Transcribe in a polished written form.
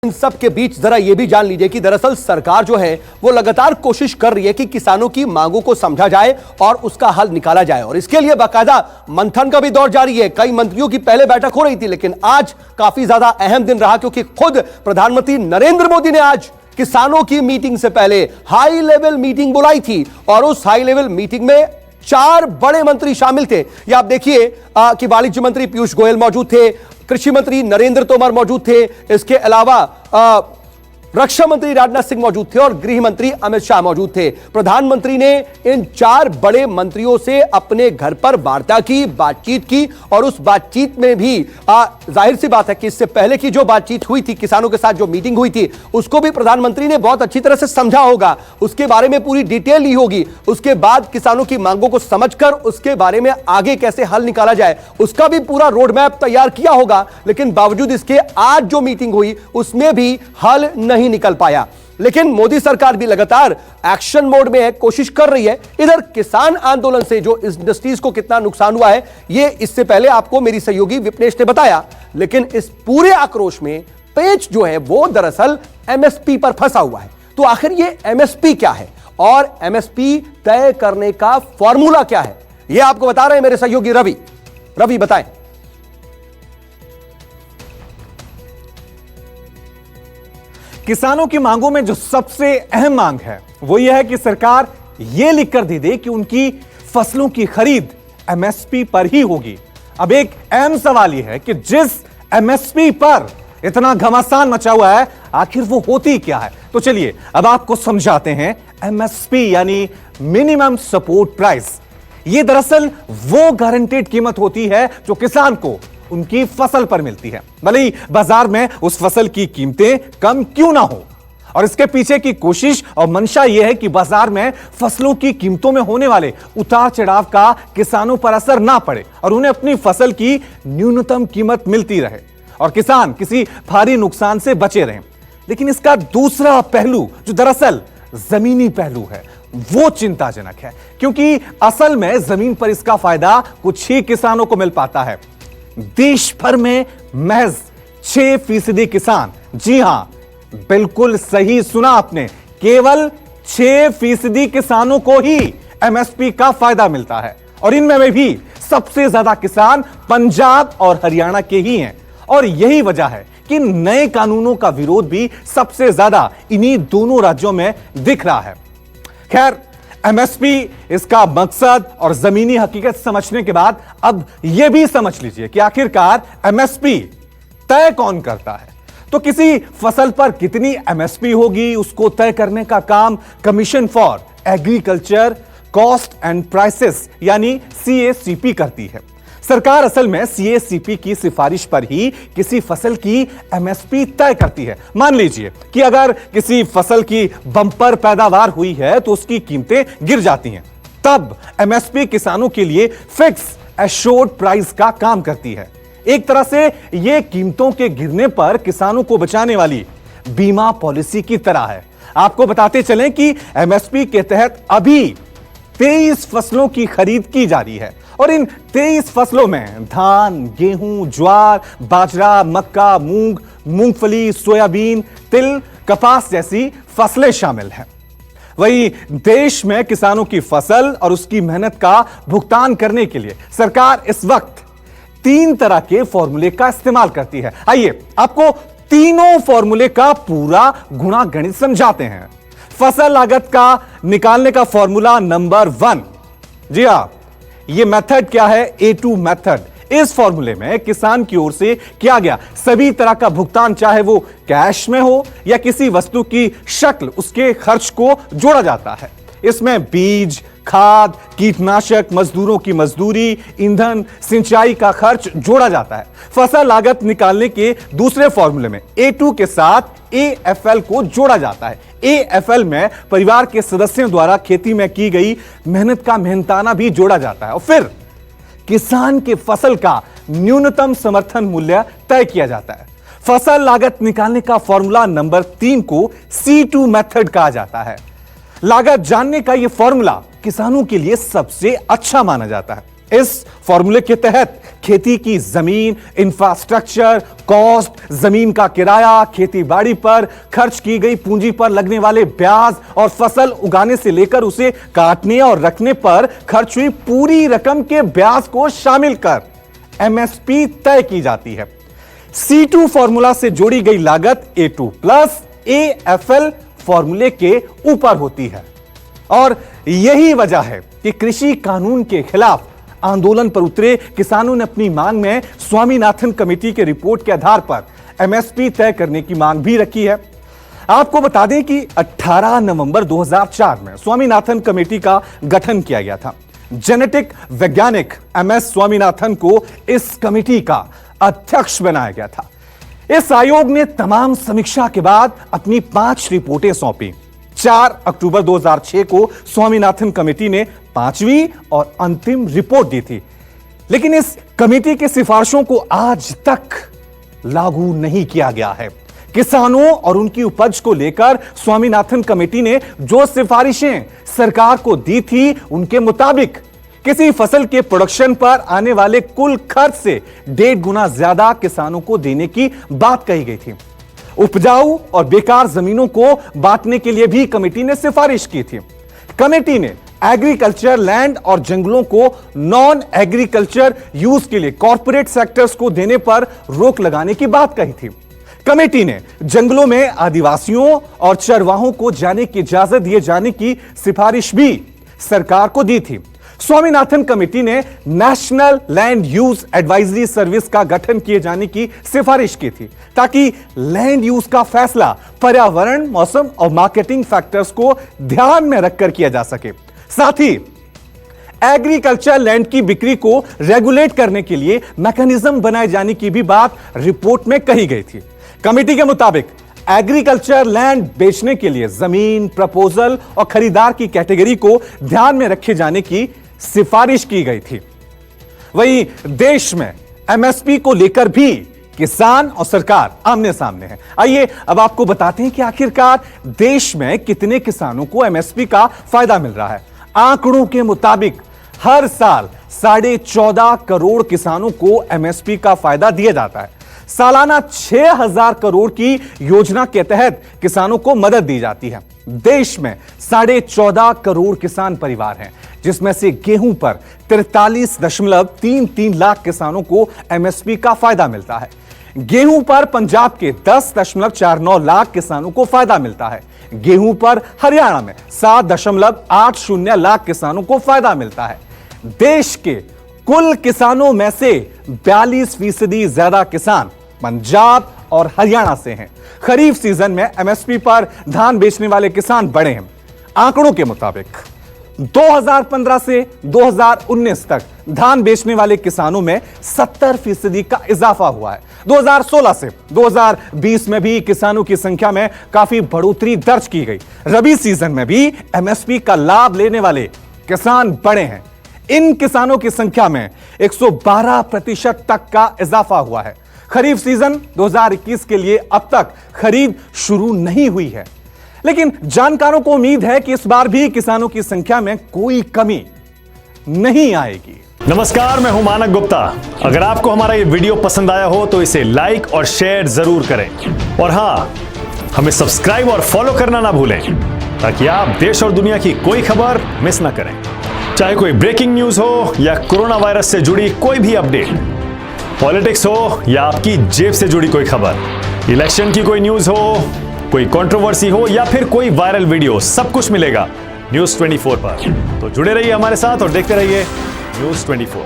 इन सब के बीच जरा यह भी जान लीजिए कि दरअसल सरकार जो है वो लगातार कोशिश कर रही है कि किसानों की मांगों को समझा जाए और उसका हल निकाला जाए, और इसके लिए बाकायदा मंथन का भी दौर जारी है। कई मंत्रियों की पहले बैठक हो रही थी, लेकिन आज काफी ज्यादा अहम दिन रहा क्योंकि खुद प्रधानमंत्री नरेंद्र मोदी ने आज किसानों की मीटिंग से पहले हाई लेवल मीटिंग बुलाई थी, और उस हाई लेवल मीटिंग में 4 बड़े मंत्री शामिल थे। ये आप देखिए कि वाणिज्य मंत्री पीयूष गोयल मौजूद थे, कृषि मंत्री नरेंद्र तोमर मौजूद थे, इसके अलावा रक्षा मंत्री राजनाथ सिंह मौजूद थे और गृह मंत्री अमित शाह मौजूद थे। प्रधानमंत्री ने इन 4 बड़े मंत्रियों से अपने घर पर वार्ता की, बातचीत की, और उस बातचीत में भी जाहिर सी बात है कि इससे पहले की जो बातचीत हुई थी, किसानों के साथ जो मीटिंग हुई थी, उसको भी प्रधानमंत्री ने बहुत अच्छी तरह से समझा होगा, उसके बारे में पूरी डिटेल ली होगी। उसके बाद किसानों की मांगों को समझकर उसके बारे में आगे कैसे हल निकाला जाए, उसका भी पूरा रोड मैप तैयार किया होगा। लेकिन बावजूद इसके आज जो मीटिंग हुई उसमें भी हल नहीं निकल पाया। लेकिन मोदी सरकार भी लगातार एक्शन मोड में है, कोशिश कर रही है। इधर किसान आंदोलन से जो इंडस्ट्रीज को कितना नुकसान हुआ है, ये इससे पहले आपको मेरी सहयोगी विपनेश ने बताया। लेकिन इस पूरे आक्रोश में पेच जो है वो दरअसल एमएसपी पर फंसा हुआ है। तो आखिर ये एमएसपी क्या है और एमएसपी तय करने का फॉर्मूला क्या है, ये आपको बता रहे हैं मेरे सहयोगी रवि। रवि बताएं। किसानों की मांगों में जो सबसे अहम मांग है वो यह है कि सरकार यह लिखकर दे दे कि उनकी फसलों की खरीद एमएसपी पर ही होगी। अब एक अहम सवाल यह है कि जिस एमएसपी पर इतना घमासान मचा हुआ है, आखिर वो होती क्या है। तो चलिए अब आपको समझाते हैं। एमएसपी यानी मिनिमम सपोर्ट प्राइस, ये दरअसल वो गारंटेड कीमत होती है जो किसान को उनकी फसल पर मिलती है, भले ही बाजार में उस फसल की कीमतें कम क्यों ना हो। और इसके पीछे की कोशिश और मंशा यह है कि बाजार में फसलों की कीमतों में होने वाले उतार चढ़ाव का किसानों पर असर ना पड़े और उन्हें अपनी फसल की न्यूनतम कीमत मिलती रहे और किसान किसी भारी नुकसान से बचे रहें। लेकिन इसका दूसरा पहलू जो दरअसल जमीनी पहलू है वो चिंताजनक है, क्योंकि असल में जमीन पर इसका फायदा कुछ ही किसानों को मिल पाता है। देश भर में महज 6% किसान, जी हां बिल्कुल सही सुना आपने, केवल 6% किसानों को ही एमएसपी का फायदा मिलता है, और इनमें भी सबसे ज्यादा किसान पंजाब और हरियाणा के ही हैं। और यही वजह है कि नए कानूनों का विरोध भी सबसे ज्यादा इन्हीं दोनों राज्यों में दिख रहा है। खैर, एमएसपी, इसका मकसद और जमीनी हकीकत समझने के बाद अब यह भी समझ लीजिए कि आखिरकार एमएसपी तय कौन करता है। तो किसी फसल पर कितनी एमएसपी होगी, उसको तय करने का काम commission for agriculture cost and prices यानी सीएसीपी करती है। सरकार असल में सीएसीपी की सिफारिश पर ही किसी फसल की एमएसपी तय करती है। मान लीजिए कि अगर किसी फसल की बम्पर पैदावार हुई है तो उसकी कीमतें गिर जाती हैं, तब एमएसपी किसानों के लिए फिक्स एश्योर्ड प्राइस का काम करती है। एक तरह से यह कीमतों के गिरने पर किसानों को बचाने वाली बीमा पॉलिसी की तरह है। आपको बताते चलें कि एमएसपी के तहत अभी 23 फसलों की खरीद की जा रही है, और इन 23 फसलों में धान, गेहूं, ज्वार, बाजरा, मक्का, मूंग, मूंगफली, सोयाबीन, तिल, कपास जैसी फसलें शामिल हैं। वही देश में किसानों की फसल और उसकी मेहनत का भुगतान करने के लिए सरकार इस वक्त 3 तरह के फॉर्मूले का इस्तेमाल करती है। आइए आपको तीनों फॉर्मूले का पूरा गुणा गणित समझाते हैं। फसल लागत का निकालने का फॉर्मूला नंबर 1, जी हां, यह मेथड क्या है, A2 मेथड। इस फॉर्मूले में किसान की ओर से किया गया सभी तरह का भुगतान, चाहे वो कैश में हो या किसी वस्तु की शक्ल, उसके खर्च को जोड़ा जाता है। इसमें बीज, खाद, कीटनाशक, मजदूरों की मजदूरी, ईंधन, सिंचाई का खर्च जोड़ा जाता है। फसल लागत निकालने के दूसरे फॉर्मूले में A2 के साथ AFL को जोड़ा जाता है। AFL में परिवार के सदस्यों द्वारा खेती में की गई मेहनत का मेहनताना भी जोड़ा जाता है, और फिर किसान के फसल का न्यूनतम समर्थन मूल्य तय किया जाता है। फसल लागत निकालने का फॉर्मूला नंबर 3 को C2 मेथड कहा जाता है। लागत जानने का यह फॉर्मूला किसानों के लिए सबसे अच्छा माना जाता है। इस फॉर्मूले के तहत खेती की जमीन, इंफ्रास्ट्रक्चर, कॉस्ट, जमीन का किराया, खेती बाड़ी पर खर्च की गई पूंजी पर लगने वाले ब्याज और फसल उगाने से लेकर उसे काटने और रखने पर खर्च हुई पूरी रकम के ब्याज को शामिल कर एमएसपी तय की जाती है। C2 फॉर्मूला से जोड़ी गई लागत A2 प्लस AFL फॉर्मूले के ऊपर होती है और यही वजह है कि कृषि कानून के खिलाफ आंदोलन पर उतरे किसानों ने अपनी मांग में स्वामीनाथन कमेटी के रिपोर्ट के आधार पर एमएसपी तय करने की मांग भी रखी है। आपको बता दें कि 18 नवंबर 2004 में स्वामीनाथन कमेटी का गठन किया गया था। जेनेटिक वैज्ञानिक MS स्वामीनाथन को इस कमेटी का अध्यक्ष बनाया गया था। इस आयोग ने तमाम समीक्षा के बाद अपनी 5 रिपोर्टें सौंपी। 4 अक्टूबर 2006 को स्वामीनाथन कमेटी ने 5वीं और अंतिम रिपोर्ट दी थी, लेकिन इस कमेटी की सिफारिशों को आज तक लागू नहीं किया गया है। किसानों और उनकी उपज को लेकर स्वामीनाथन कमेटी ने जो सिफारिशें सरकार को दी थी, उनके मुताबिक किसी फसल के प्रोडक्शन पर आने वाले कुल खर्च से 1.5 गुना ज्यादा किसानों को देने की बात कही गई थी। उपजाऊ और बेकार जमीनों को बांटने के लिए भी कमेटी ने सिफारिश की थी। कमेटी ने एग्रीकल्चर लैंड और जंगलों को नॉन एग्रीकल्चर यूज के लिए कॉर्पोरेट सेक्टर्स को देने पर रोक लगाने की बात कही थी। कमेटी ने जंगलों में आदिवासियों और चरवाहों को जाने की इजाजत दिए जाने की सिफारिश भी सरकार को दी थी। स्वामीनाथन कमेटी ने national land use advisory service का गठन किए जाने की सिफारिश की थी, ताकि लैंड यूज का फैसला पर्यावरण, मौसम और मार्केटिंग फैक्टर्स को ध्यान में रखकर किया जा सके। साथ ही एग्रीकल्चर लैंड की बिक्री को रेगुलेट करने के लिए मैकेनिज्म बनाए जाने की भी बात रिपोर्ट में कही गई थी। कमेटी के मुताबिक एग्रीकल्चर लैंड बेचने के लिए जमीन, प्रपोजल और खरीदार की कैटेगरी को ध्यान में रखे जाने की सिफारिश की गई थी। वहीं देश में एमएसपी को लेकर भी किसान और सरकार आमने सामने है। आइए अब आपको बताते हैं कि आखिरकार देश में कितने किसानों को एमएसपी का फायदा मिल रहा है। आंकड़ों के मुताबिक हर साल 14.5 करोड़ किसानों को एमएसपी का फायदा दिया जाता है। सालाना 6,000 करोड़ की योजना के तहत किसानों को मदद दी जाती है। देश में 14.5 करोड़ किसान परिवार हैं, जिसमें से गेहूं पर 43.33 लाख किसानों को एमएसपी का फायदा मिलता है। गेहूं पर पंजाब के 10.49 लाख किसानों को फायदा मिलता है। गेहूं पर हरियाणा में 7.80 लाख किसानों को फायदा मिलता है। देश के कुल किसानों में से 42% ज्यादा किसान पंजाब और हरियाणा से हैं। खरीफ सीजन में एमएसपी पर धान बेचने वाले किसान बढ़े हैं। आंकड़ों के मुताबिक 2015 से 2019 तक धान बेचने वाले किसानों में 70% का इजाफा हुआ है। 2016 से 2020 में भी किसानों की संख्या में काफी बढ़ोतरी दर्ज की गई। रबी सीजन में भी एमएसपी का लाभ लेने वाले किसान बढ़े हैं। इन किसानों की संख्या में 112% तक का इजाफा हुआ है। खरीफ सीजन 2021 के लिए अब तक खरीद शुरू नहीं हुई है, लेकिन जानकारों को उम्मीद है कि इस बार भी किसानों की संख्या में कोई कमी नहीं आएगी। नमस्कार, मैं हूं मानक गुप्ता। अगर आपको हमारा ये वीडियो पसंद आया हो तो इसे लाइक और शेयर जरूर करें, और हां, हमें सब्सक्राइब और फॉलो करना ना भूलें, ताकि आप देश और दुनिया की कोई खबर मिस ना करें। चाहे कोई ब्रेकिंग न्यूज हो या कोरोना वायरस से जुड़ी कोई भी अपडेट, पॉलिटिक्स हो या आपकी जेब से जुड़ी कोई खबर, इलेक्शन की कोई न्यूज हो, कोई कंट्रोवर्सी हो या फिर कोई वायरल वीडियो, सब कुछ मिलेगा न्यूज़ 24 पर। तो जुड़े रहिए हमारे साथ और देखते रहिए न्यूज़ 24।